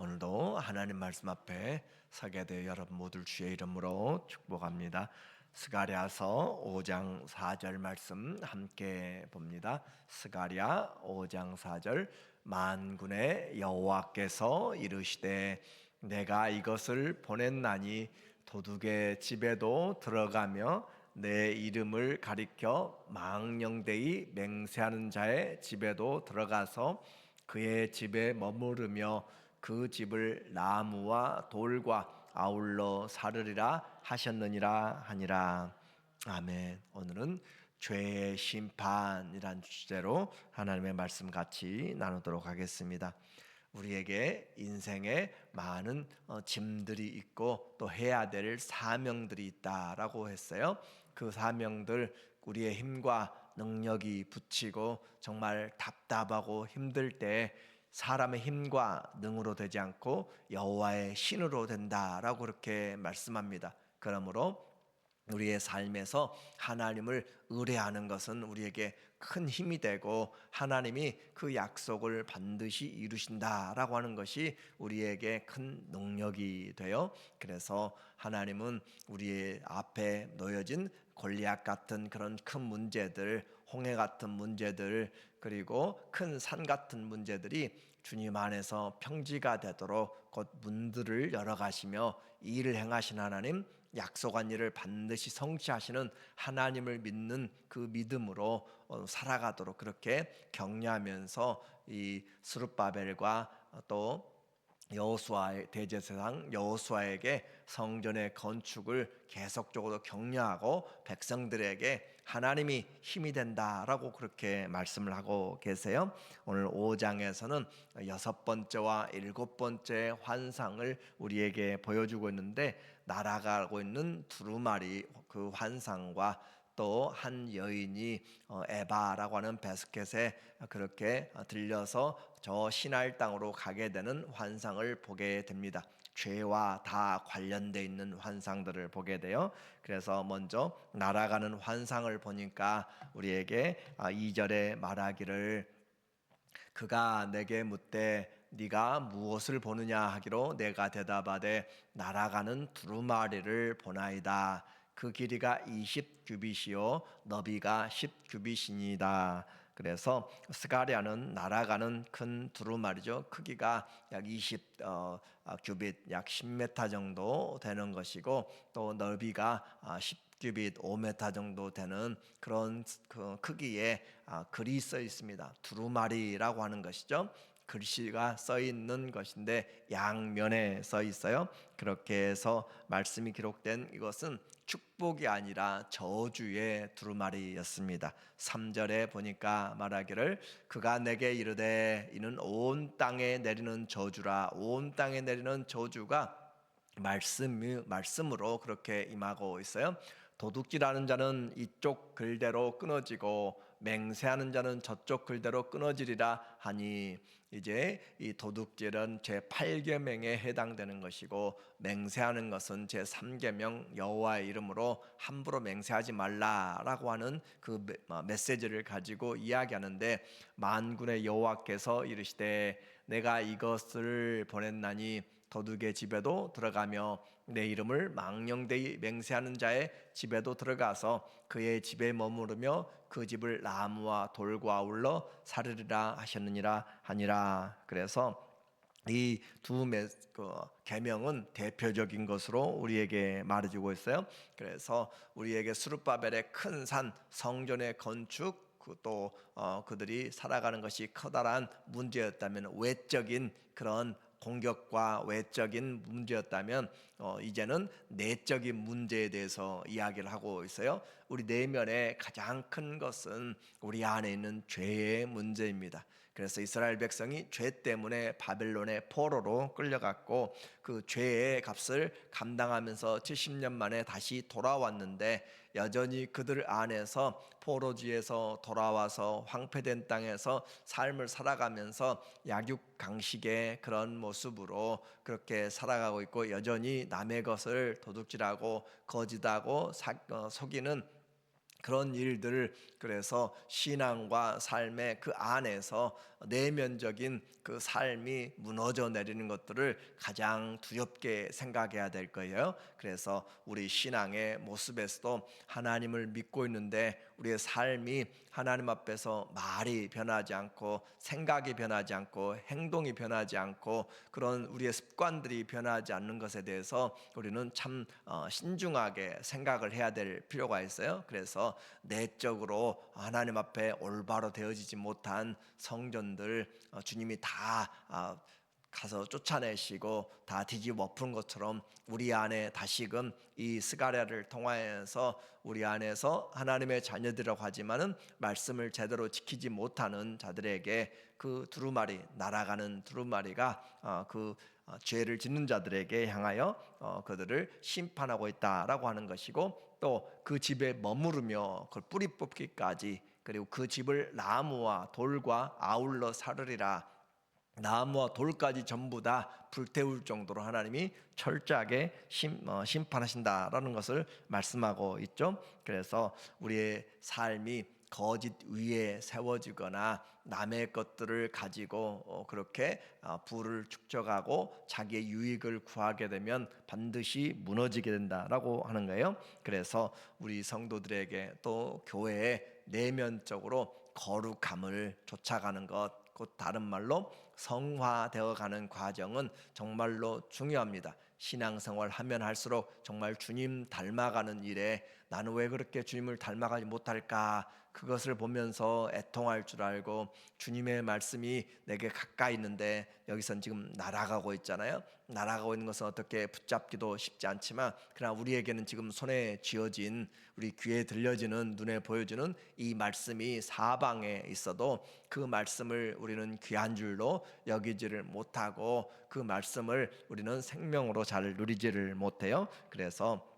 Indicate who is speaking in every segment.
Speaker 1: 오늘도 하나님 말씀 앞에 서게 되어 여러분 모두 주의 이름으로 축복합니다. 스가랴서 5장 4절 말씀 함께 봅니다. 스가랴 5장 4절 만군의 여호와께서 이르시되 내가 이것을 보냈나니 도둑의 집에도 들어가며 내 이름을 가리켜 망령되이 맹세하는 자의 집에도 들어가서 그의 집에 머무르며 그 집을 나무와 돌과 아울러 사르리라 하셨느니라 하니라. 아멘. 오늘은 죄의 심판이란 주제로 하나님의 말씀 같이 나누도록 하겠습니다. 우리에게 인생에 많은 짐들이 있고 또 해야 될 사명들이 있다라고 했어요. 그 사명들 우리의 힘과 능력이 붙이고 정말 답답하고 힘들 때 사람의 힘과 능으로 되지 않고 여호와의 신으로 된다라고 그렇게 말씀합니다. 그러므로 우리의 삶에서 하나님을 의뢰하는 것은 우리에게 큰 힘이 되고 하나님이 그 약속을 반드시 이루신다라고 하는 것이 우리에게 큰 능력이 돼요. 그래서 하나님은 우리의 앞에 놓여진 골리앗 같은 그런 큰 문제들, 홍해 같은 문제들, 그리고 큰 산 같은 문제들이 주님 안에서 평지가 되도록 곧 문들을 열어가시며 일을 행하신 하나님, 약속한 일을 반드시 성취하시는 하나님을 믿는 그 믿음으로 살아가도록 그렇게 격려하면서 이 스룹바벨과 또 여호수아의 대제사장 여호수아에게 성전의 건축을 계속적으로 격려하고 백성들에게 하나님이 힘이 된다라고 그렇게 말씀을 하고 계세요. 오늘 5장에서는 6번째와 7번째 환상을 우리에게 보여주고 있는데 날아가고 있는 두루마리 그 환상과 또 한 여인이 에바라고 하는 바스켓에 그렇게 들려서 저 시나일 땅으로 가게 되는 환상을 보게 됩니다. 죄와 다 관련되어 있는 환상들을 보게 돼요. 그래서 먼저 날아가는 환상을 보니까 우리에게 2절에 말하기를 그가 내게 묻되 네가 무엇을 보느냐 하기로 내가 대답하되 날아가는 두루마리를 보나이다. 그 길이가 20규빗이요 너비가 10규빗이니이다. 그래서 스가랴는 날아가는 큰 두루마리죠. 크기가 약 20규빗, 약 10m 정도 되는 것이고 또 넓이가 10규빗, 5m 정도 되는 그런 그 크기의 글이 써 있습니다. 두루마리라고 하는 것이죠. 글씨가 써 있는 것인데 양면에 써 있어요. 그렇게 해서 말씀이 기록된 이것은 축복이 아니라 저주의 두루마리였습니다. 3절에 보니까 말하기를 그가 내게 이르되 이는 온 땅에 내리는 저주라. 온 땅에 내리는 저주가 말씀으로 그렇게 임하고 있어요. 도둑질하는 자는 이쪽 글대로 끊어지고 맹세하는 자는 저쪽 글대로 끊어지리라 하니 이제 이 도둑질은 제8계명에 해당되는 것이고 맹세하는 것은 제3계명 여호와의 이름으로 함부로 맹세하지 말라라고 하는 그 메시지를 가지고 이야기하는데 만군의 여호와께서 이르시되 내가 이것을 보냈나니 도둑의 집에도 들어가며 내 이름을 망령되이 맹세하는 자의 집에도 들어가서 그의 집에 머무르며 그 집을 나무와 돌과 아울러 사르리라 하셨느니라 하니라. 그래서 이 두 계명은 대표적인 것으로 우리에게 말해주고 있어요. 그래서 우리에게 스룹바벨의 큰 산 성전의 건축 또 그들이 살아가는 것이 커다란 문제였다면 외적인 그런 공격과 외적인 문제였다면 이제는 내적인 문제에 대해서 이야기를 하고 있어요. 우리 내면의 가장 큰 것은 우리 안에 있는 죄의 문제입니다. 그래서 이스라엘 백성이 죄 때문에 바벨론의 포로로 끌려갔고 그 죄의 값을 감당하면서 70년 만에 다시 돌아왔는데 여전히 그들 안에서 포로지에서 돌아와서 황폐된 땅에서 삶을 살아가면서 약육강식의 그런 모습으로 그렇게 살아가고 있고 여전히 남의 것을 도둑질하고 거짓하고 속이는 그런 일들을, 그래서 신앙과 삶의 그 안에서 내면적인 그 삶이 무너져 내리는 것들을 가장 두렵게 생각해야 될 거예요. 그래서 우리 신앙의 모습에서도 하나님을 믿고 있는데 우리의 삶이 하나님 앞에서 말이 변하지 않고 생각이 변하지 않고 행동이 변하지 않고 그런 우리의 습관들이 변하지 않는 것에 대해서 우리는 참 신중하게 생각을 해야 될 필요가 있어요. 그래서 내적으로 하나님 앞에 올바로 되어지지 못한 성전들 주님이 다 가서 쫓아내시고 다 뒤집어 엎은 것처럼 우리 안에 다시금 이 스가랴를 통하여서 우리 안에서 하나님의 자녀들이라고 하지만은 말씀을 제대로 지키지 못하는 자들에게 그 두루마리, 날아가는 두루마리가 죄를 짓는 자들에게 향하여 그들을 심판하고 있다라고 하는 것이고, 또 그 집에 머무르며 그걸 뿌리 뽑기까지, 그리고 그 집을 나무와 돌과 아울러 사르리라. 나무와 돌까지 전부 다 불태울 정도로 하나님이 철저하게 심판하신다라는 것을 말씀하고 있죠. 그래서 우리의 삶이 거짓 위에 세워지거나 남의 것들을 가지고 그렇게 부를 축적하고 자기의 유익을 구하게 되면 반드시 무너지게 된다라고 하는 거예요. 그래서 우리 성도들에게 또 교회에 내면적으로 거룩함을 쫓아가는 것, 곧 다른 말로 성화되어 가는 과정은 정말로 중요합니다. 신앙생활 하면 할수록 정말 주님 닮아가는 일에 나는 왜 그렇게 주님을 닮아가지 못할까, 그것을 보면서 애통할 줄 알고, 주님의 말씀이 내게 가까이 있는데 여기선 지금 날아가고 있잖아요. 날아가고 있는 것은 어떻게 붙잡기도 쉽지 않지만, 그러나 우리에게는 지금 손에 쥐어진, 우리 귀에 들려지는, 눈에 보여주는 이 말씀이 사방에 있어도 그 말씀을 우리는 귀한 줄로 여기지를 못하고 그 말씀을 우리는 생명으로 잘 누리지를 못해요. 그래서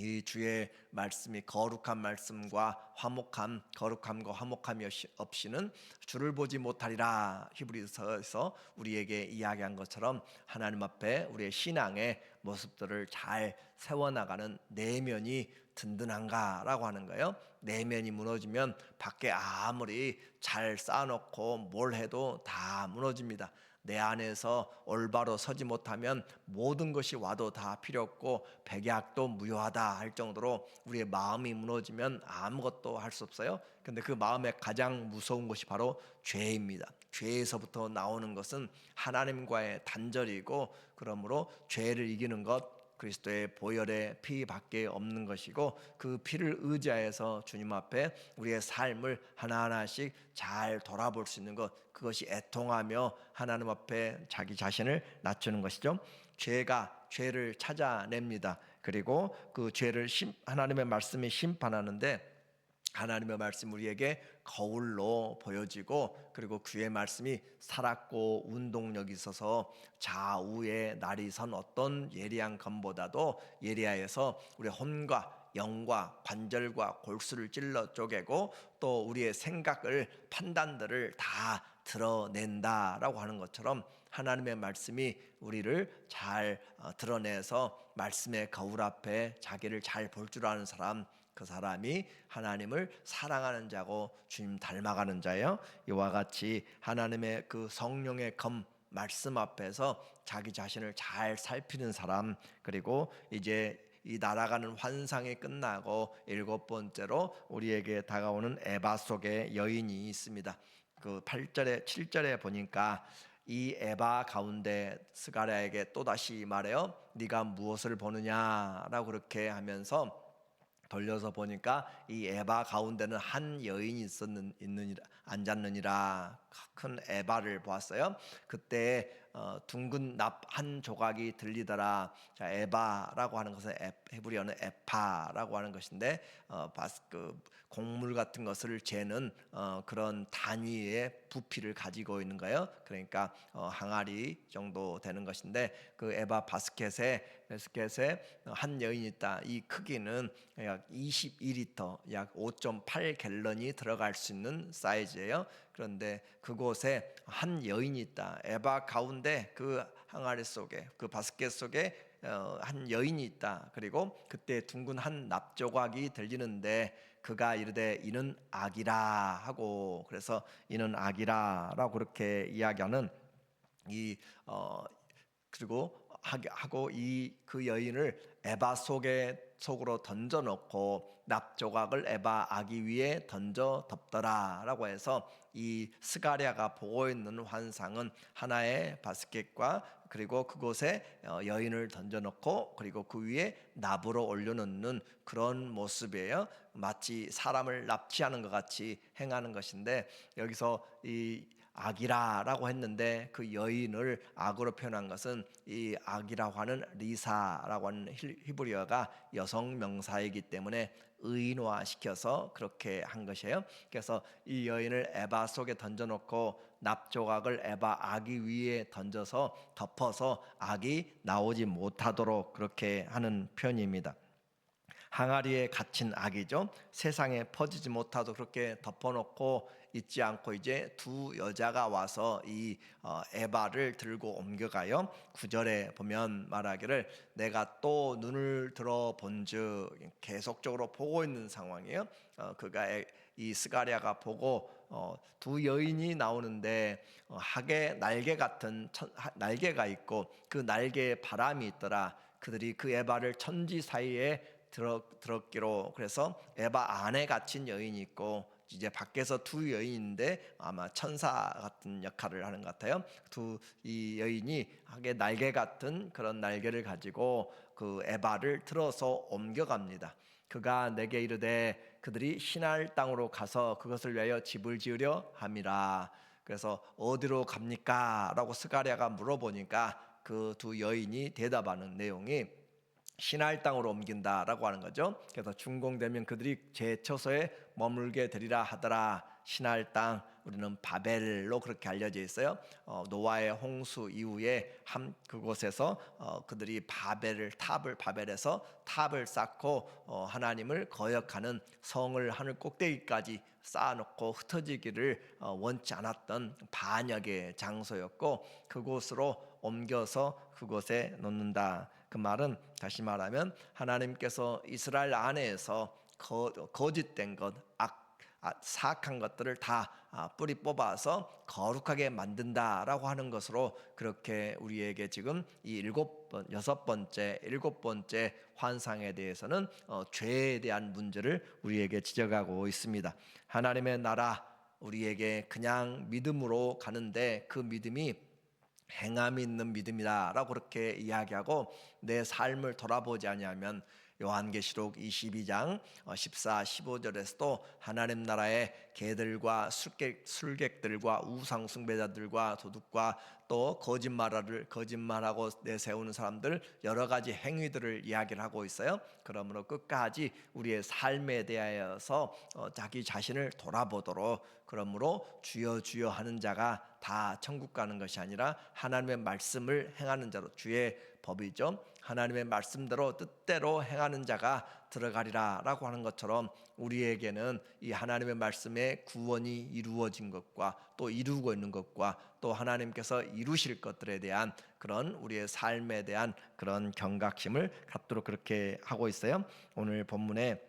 Speaker 1: 이 주의 말씀이 거룩한 말씀과 화목함, 거룩함과 화목함이 없이는 주를 보지 못하리라. 히브리서에서 우리에게 이야기한 것처럼 하나님 앞에 우리의 신앙의 모습들을 잘 세워나가는 내면이 든든한가라고 하는 거예요. 내면이 무너지면 밖에 아무리 잘 쌓아놓고 뭘 해도 다 무너집니다. 내 안에서 올바로 서지 못하면 모든 것이 와도 다 필요 없고 백약도 무효하다 할 정도로 우리의 마음이 무너지면 아무것도 할 수 없어요. 근데 그 마음의 가장 무서운 것이 바로 죄입니다. 죄에서부터 나오는 것은 하나님과의 단절이고, 그러므로 죄를 이기는 것, 그리스도의 보혈의 피밖에 없는 것이고, 그 피를 의지하여서 주님 앞에 우리의 삶을 하나하나씩 잘 돌아볼 수 있는 것, 그것이 애통하며 하나님 앞에 자기 자신을 낮추는 것이죠. 죄가 죄를 찾아냅니다. 그리고 그 죄를 하나님의 말씀이 심판하는데, 하나님의 말씀 우리에게 거울로 보여지고, 그리고 그의 말씀이 살았고 운동력이 있어서 좌우에 날이 선 어떤 예리한 검보다도 예리하여서 우리의 혼과 영과 관절과 골수를 찔러 쪼개고 또 우리의 생각을, 판단들을 다 드러낸다라고 하는 것처럼, 하나님의 말씀이 우리를 잘 드러내서 말씀의 거울 앞에 자기를 잘 볼 줄 아는 사람, 그 사람이 하나님을 사랑하는 자고 주님 닮아가는 자예요. 이와 같이 하나님의 그 성령의 검 말씀 앞에서 자기 자신을 잘 살피는 사람, 그리고 이제 이 날아가는 환상이 끝나고 일곱 번째로 우리에게 다가오는 에바 속에 여인이 있습니다. 그 8절에 7절에 보니까 이 에바 가운데 스가랴에게 또다시 말해요. 네가 무엇을 보느냐라고 그렇게 하면서 돌려서 보니까 이 에바 가운데는 한 여인이 앉았느니라. 큰 에바를 보았어요. 그때 둥근 납 한 조각이 들리더라. 자, 에바라고 하는 것은 헤브리어는 에파라고 하는 것인데, 그 곡물 같은 것을 재는 그런 단위의 부피를 가지고 있는 거예요. 그러니까 항아리 정도 되는 것인데, 그 에바 바스켓에 한 여인이 있다. 이 크기는 약 22리터, 약 5.8 갤런이 들어갈 수 있는 사이즈예요. 그런데 그곳에 한 여인이 있다. 에바 가운데 그 항아리 속에, 그 바스켓 속에 한 여인이 있다. 그리고 그때 둥근 한 납조각이 들리는데 그가 이르되 이는 악이라 하고, 그래서 이는 악이라라고 그렇게 이야기하는 이 그리고 하고 이 그 여인을 에바 속으로 던져 놓고 납조각을 에바 아기 위에 던져 덮더라라고 해서, 이 스가랴가 보고 있는 환상은 하나의 바스켓과 그리고 그곳에 여인을 던져 놓고 그리고 그 위에 납으로 올려놓는 그런 모습이에요. 마치 사람을 납치하는 것 같이 행하는 것인데, 여기서 이 악이라라고 했는데 그 여인을 악으로 표현한 것은 이 악이라고 하는 리사라고 하는 히브리어가 여성 명사이기 때문에 의인화시켜서 그렇게 한 것이에요. 그래서 이 여인을 에바 속에 던져놓고 납조각을 에바 아기 위에 던져서 덮어서 악이 나오지 못하도록 그렇게 하는 표현입니다. 항아리에 갇힌 악이죠. 세상에 퍼지지 못하도록 그렇게 덮어놓고 있지 않고 이제 두 여자가 와서 이 에바를 들고 옮겨가요. 9절에 보면 말하기를 내가 또 눈을 들어 본즉, 계속적으로 보고 있는 상황이에요. 그가 이 스가랴가 보고 두 여인이 나오는데 학의 날개 같은 날개가 있고 그 날개에 바람이 있더라. 그들이 그 에바를 천지 사이에 들었기로. 그래서 에바 안에 갇힌 여인이 있고 이제 밖에서 두 여인인데 아마 천사 같은 역할을 하는 것 같아요. 이 여인이 하게 날개 같은 그런 날개를 가지고 그 에바를 들어서 옮겨갑니다. 그가 내게 이르되 그들이 시날 땅으로 가서 그것을 위하여 집을 지으려 함이라. 그래서 어디로 갑니까? 라고 스가랴가 물어보니까 그 두 여인이 대답하는 내용이 시날 땅으로 옮긴다라고 하는 거죠. 그래서 준공되면 그들이 제 처소에 머물게 되리라 하더라. 시날 땅, 우리는 바벨로 그렇게 알려져 있어요. 노아의 홍수 이후에 그곳에서 그들이 바벨에서 탑을 쌓고 하나님을 거역하는 성을 하늘 꼭대기까지 쌓아놓고 흩어지기를 원치 않았던 반역의 장소였고, 그곳으로 옮겨서 그곳에 놓는다. 그 말은 다시 말하면 하나님께서 이스라엘 안에서 거짓된 것, 사악한 것들을 다 뿌리 뽑아서 거룩하게 만든다라고 하는 것으로, 그렇게 우리에게 지금 이 일곱 번째 환상에 대해서는 죄에 대한 문제를 우리에게 지적하고 있습니다. 하나님의 나라, 우리에게 그냥 믿음으로 가는데 그 믿음이 행함이 있는 믿음이다라고 그렇게 이야기하고, 내 삶을 돌아보지 아니하면 요한계시록 22장 14, 15절에서도 하나님 나라의 개들과 술객들과 우상 숭배자들과 도둑과 또 거짓말하고 내세우는 사람들, 여러 가지 행위들을 이야기를 하고 있어요. 그러므로 끝까지 우리의 삶에 대하여서 자기 자신을 돌아보도록, 그러므로 주여 주여 하는 자가 다 천국 가는 것이 아니라 하나님의 말씀을 행하는 자로, 주의 법이죠. 하나님의 말씀대로 뜻대로 행하는 자가 들어가리라 라고 하는 것처럼, 우리에게는 이 하나님의 말씀의 구원이 이루어진 것과 또 이루고 있는 것과 또 하나님께서 이루실 것들에 대한 그런 우리의 삶에 대한 그런 경각심을 갖도록 그렇게 하고 있어요. 오늘 본문에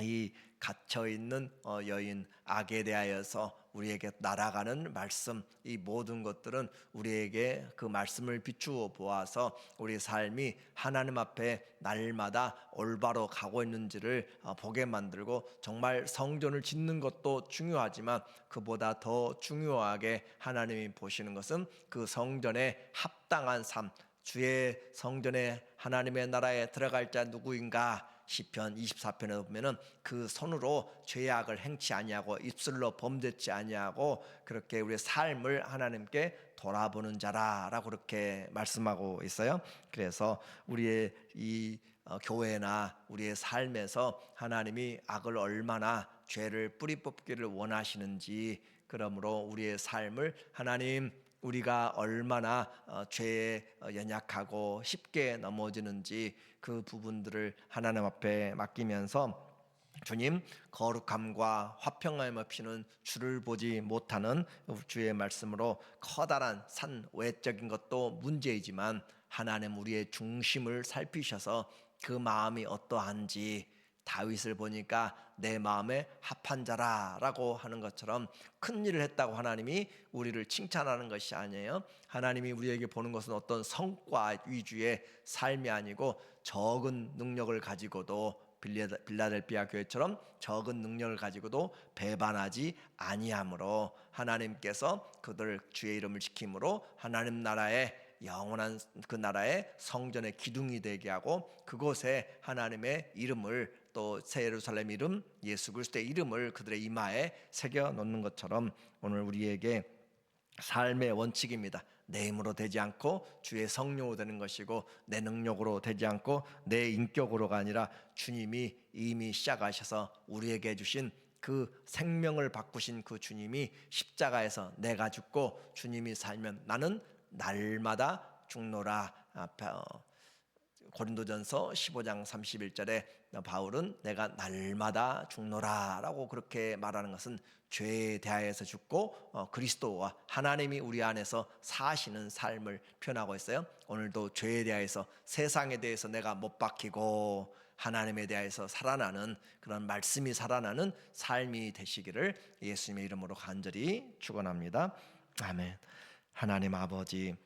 Speaker 1: 이 갇혀있는 여인 악에 대하여서 우리에게 날아가는 말씀, 이 모든 것들은 우리에게 그 말씀을 비추어 보아서 우리 삶이 하나님 앞에 날마다 올바로 가고 있는지를 보게 만들고, 정말 성전을 짓는 것도 중요하지만 그보다 더 중요하게 하나님이 보시는 것은 그 성전에 합당한 삶, 주의 성전에 하나님의 나라에 들어갈 자 누구인가. 시편 24편에 보면은 그 손으로 죄악을 행치 아니하고 입술로 범죄치 아니하고 그렇게 우리의 삶을 하나님께 돌아보는 자라라고 그렇게 말씀하고 있어요. 그래서 우리의 이 교회나 우리의 삶에서 하나님이 악을 얼마나, 죄를 뿌리 뽑기를 원하시는지, 그러므로 우리의 삶을 하나님, 우리가 얼마나 죄에 연약하고 쉽게 넘어지는지 그 부분들을 하나님 앞에 맡기면서, 주님, 거룩함과 화평함을 피는 주를 보지 못하는 주의 말씀으로 커다란 산 외적인 것도 문제이지만 하나님 우리의 중심을 살피셔서 그 마음이 어떠한지 다윗을 보니까 내 마음에 합한 자라라고 하는 것처럼 큰 일을 했다고 하나님이 우리를 칭찬하는 것이 아니에요. 하나님이 우리에게 보는 것은 어떤 성과 위주의 삶이 아니고 적은 능력을 가지고도 빌라델비아 교회처럼 적은 능력을 가지고도 배반하지 아니함으로 하나님께서 그들 주의 이름을 지킴으로 하나님 나라의 영원한 그 나라의 성전의 기둥이 되게 하고 그곳에 하나님의 이름을 또 새 예루살렘 이름 예수 그리스도의 이름을 그들의 이마에 새겨 놓는 것처럼 오늘 우리에게 삶의 원칙입니다. 내 힘으로 되지 않고 주의 성령으로 되는 것이고 내 능력으로 되지 않고 내 인격으로가 아니라 주님이 이미 시작하셔서 우리에게 주신 그 생명을 바꾸신 그 주님이 십자가에서 내가 죽고 주님이 살면 나는 날마다 죽노라. 고린도전서 15장 31절에 바울은 내가 날마다 죽노라라고 그렇게 말하는 것은 죄에 대하여서 죽고 그리스도와 하나님이 우리 안에서 사시는 삶을 표현하고 있어요. 오늘도 죄에 대하여서 세상에 대해서 내가 못 박히고 하나님에 대해서 살아나는 그런 말씀이 살아나는 삶이 되시기를 예수님의 이름으로 간절히 축원합니다. 아멘. 하나님 아버지,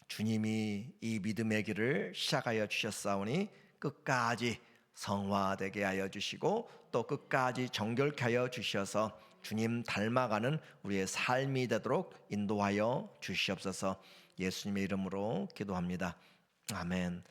Speaker 1: 주님이 이 믿음의 길을 시작하여 주셨사오니 끝까지 성화되게 하여 주시고 또 끝까지 정결케 하여 주셔서 주님 닮아가는 우리의 삶이 되도록 인도하여 주시옵소서. 예수님의 이름으로 기도합니다. 아멘.